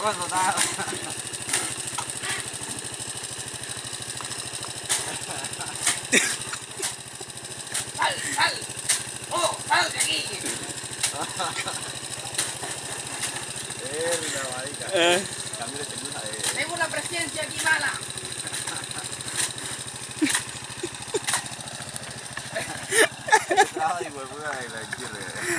grabando, está. ¡Sal, sal! ¡Oh, sal de aquí! Verga, marica. Cambio de tenuja de... Tengo una presencia aquí mala. Ay, huevona, la entierre.